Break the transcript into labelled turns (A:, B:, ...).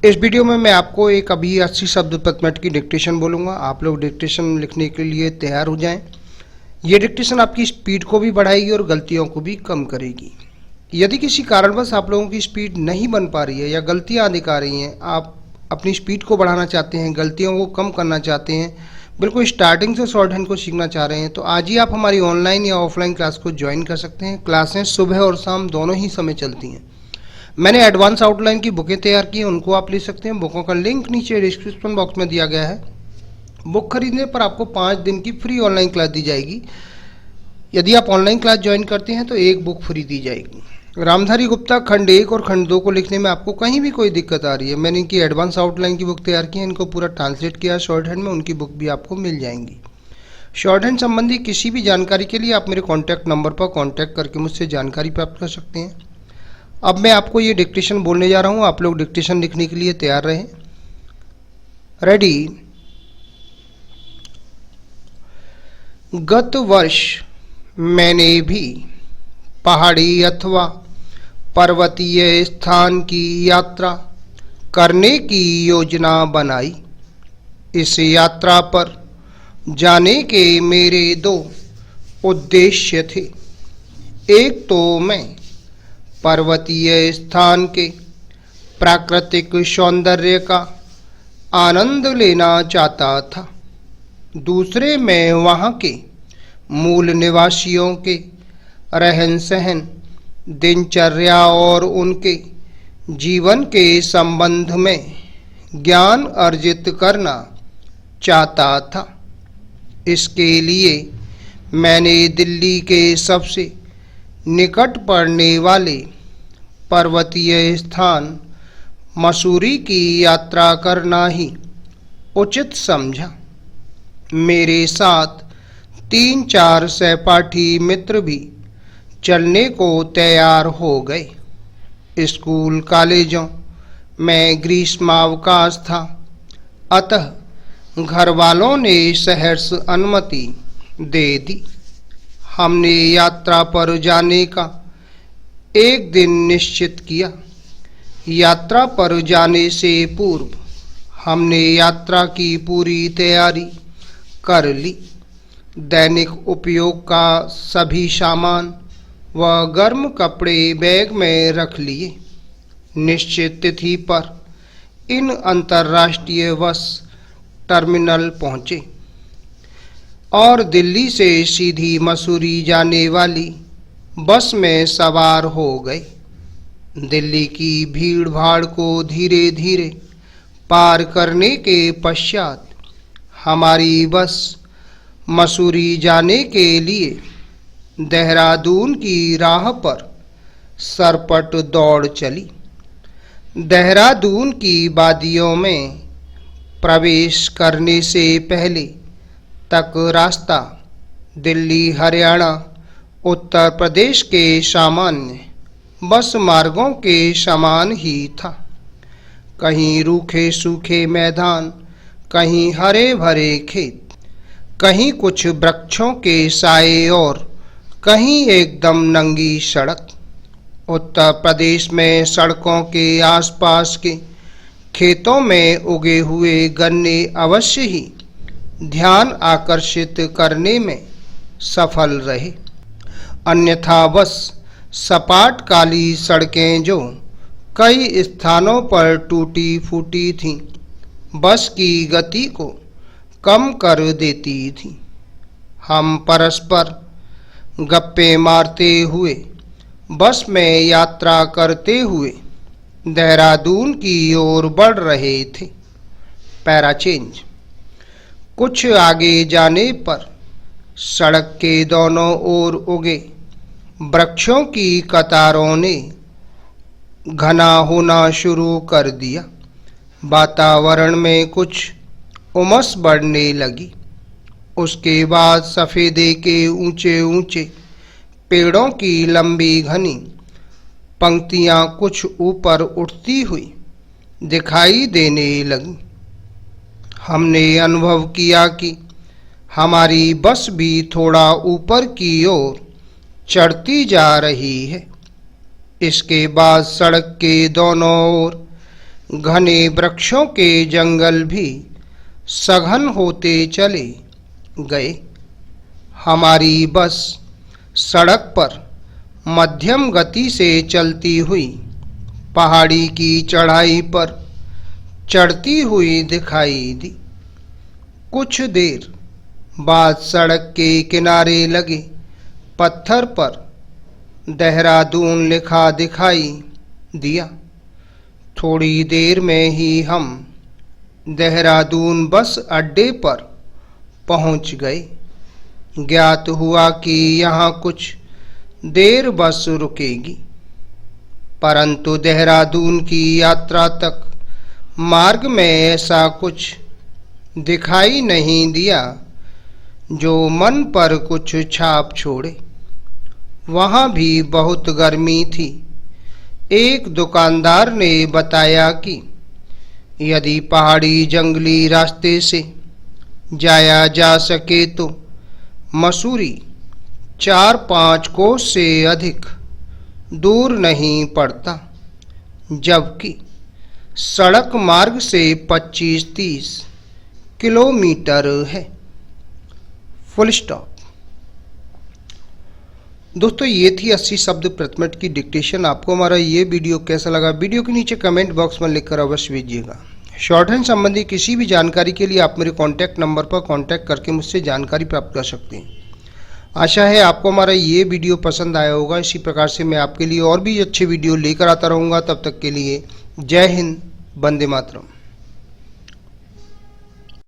A: इस वीडियो में मैं आपको एक अभी 80 शब्द प्रति मिनट की डिक्टेशन बोलूँगा। आप लोग डिक्टेशन लिखने के लिए तैयार हो जाएं। ये डिक्टेशन आपकी स्पीड को भी बढ़ाएगी और गलतियों को भी कम करेगी। यदि किसी कारणवश आप लोगों की स्पीड नहीं बन पा रही है या गलतियाँ दिखा रही हैं, आप अपनी स्पीड को बढ़ाना चाहते हैं, गलतियों को कम करना चाहते हैं, बिल्कुल स्टार्टिंग से शॉर्ट हैंड को सीखना चाह रहे हैं, तो आज ही आप हमारी ऑनलाइन या ऑफलाइन क्लास को ज्वाइन कर सकते हैं। क्लासें सुबह और शाम दोनों ही समय चलती हैं। मैंने एडवांस आउटलाइन की बुकें तैयार की हैं, उनको आप ले सकते हैं। बुकों का लिंक नीचे डिस्क्रिप्शन बॉक्स में दिया गया है। बुक खरीदने पर आपको 5 दिन की फ्री ऑनलाइन क्लास दी जाएगी। यदि आप ऑनलाइन क्लास ज्वाइन करते हैं तो एक बुक फ्री दी जाएगी। रामधारी गुप्ता खंड 1 और खंड 2 को लिखने में आपको कहीं भी कोई दिक्कत आ रही है, मैंने इनकी एडवांस आउटलाइन की बुक तैयार की है, इनको पूरा ट्रांसलेट किया शॉर्ट हैंड में, उनकी बुक भी आपको मिल जाएंगी। शॉर्ट हैंड संबंधी किसी भी जानकारी के लिए आप मेरे कॉन्टैक्ट नंबर पर कॉन्टैक्ट करके मुझसे जानकारी प्राप्त कर सकते हैं। अब मैं आपको ये डिक्टेशन बोलने जा रहा हूँ, आप लोग डिक्टेशन लिखने के लिए तैयार रहें। रेडी। गत वर्ष मैंने भी पहाड़ी अथवा पर्वतीय स्थान की यात्रा करने की योजना बनाई। इस यात्रा पर जाने के मेरे 2 उद्देश्य थे। एक तो मैं पर्वतीय स्थान के प्राकृतिक सौंदर्य का आनंद लेना चाहता था, दूसरे मैं वहाँ के मूल निवासियों के रहन सहन, दिनचर्या और उनके जीवन के संबंध में ज्ञान अर्जित करना चाहता था। इसके लिए मैंने दिल्ली के सबसे निकट पड़ने वाले पर्वतीय स्थान मसूरी की यात्रा करना ही उचित समझा। मेरे साथ 3-4 सहपाठी मित्र भी चलने को तैयार हो गए। स्कूल कॉलेजों में ग्रीष्मावकाश था, अतः घर वालों ने सहर्ष अनुमति दे दी। हमने यात्रा पर जाने का एक दिन निश्चित किया। यात्रा पर जाने से पूर्व हमने यात्रा की पूरी तैयारी कर ली। दैनिक उपयोग का सभी सामान व गर्म कपड़े बैग में रख लिए। निश्चित तिथि पर इन अंतर्राष्ट्रीय बस टर्मिनल पहुँचे और दिल्ली से सीधी मसूरी जाने वाली बस में सवार हो गए। दिल्ली की भीड़ भाड़ को धीरे धीरे पार करने के पश्चात हमारी बस मसूरी जाने के लिए देहरादून की राह पर सरपट दौड़ चली। देहरादून की वादियों में प्रवेश करने से पहले तक रास्ता दिल्ली, हरियाणा, उत्तर प्रदेश के सामान्य बस मार्गों के समान ही था। कहीं रूखे सूखे मैदान, कहीं हरे भरे खेत, कहीं कुछ वृक्षों के साए और कहीं एकदम नंगी सड़क। उत्तर प्रदेश में सड़कों के आसपास के खेतों में उगे हुए गन्ने अवश्य ही ध्यान आकर्षित करने में सफल रहे, अन्यथा बस सपाट काली सड़कें जो कई स्थानों पर टूटी फूटी थीं, बस की गति को कम कर देती थी। हम परस्पर गप्पे मारते हुए बस में यात्रा करते हुए देहरादून की ओर बढ़ रहे थे। Para change. कुछ आगे जाने पर सड़क के दोनों ओर उगे वृक्षों की कतारों ने घना होना शुरू कर दिया। वातावरण में कुछ उमस बढ़ने लगी। उसके बाद सफ़ेदे के ऊंचे ऊंचे पेड़ों की लंबी घनी पंक्तियां कुछ ऊपर उठती हुई दिखाई देने लगी। हमने अनुभव किया कि हमारी बस भी थोड़ा ऊपर की ओर चढ़ती जा रही है। इसके बाद सड़क के दोनों ओर घने वृक्षों के जंगल भी सघन होते चले गए। हमारी बस सड़क पर मध्यम गति से चलती हुई पहाड़ी की चढ़ाई पर चढ़ती हुई दिखाई दी। कुछ देर बाद सड़क के किनारे लगे पत्थर पर देहरादून लिखा दिखाई दिया। थोड़ी देर में ही हम देहरादून बस अड्डे पर पहुंच गए। ज्ञात हुआ कि यहाँ कुछ देर बस रुकेगी, परंतु देहरादून की यात्रा तक मार्ग में ऐसा कुछ दिखाई नहीं दिया जो मन पर कुछ छाप छोड़े। वहाँ भी बहुत गर्मी थी। एक दुकानदार ने बताया कि यदि पहाड़ी जंगली रास्ते से जाया जा सके तो मसूरी 4-5 कोस से अधिक दूर नहीं पड़ता, जबकि सड़क मार्ग से 25-30 किलोमीटर है। Full stop. दोस्तों, ये थी 80 शब्द प्रति मिनट की डिक्टेशन। आपको हमारा ये वीडियो कैसा लगा, वीडियो के नीचे कमेंट बॉक्स में लिखकर अवश्य भेजिएगा। शॉर्टहैंड संबंधी किसी भी जानकारी के लिए आप मेरे कॉन्टैक्ट नंबर पर कॉन्टैक्ट करके मुझसे जानकारी प्राप्त कर सकते हैं। आशा है आपको हमारा ये वीडियो पसंद आया होगा। इसी प्रकार से मैं आपके लिए और भी अच्छे वीडियो लेकर आता रहूँगा। तब तक के लिए जय हिंद, वंदे मातरम।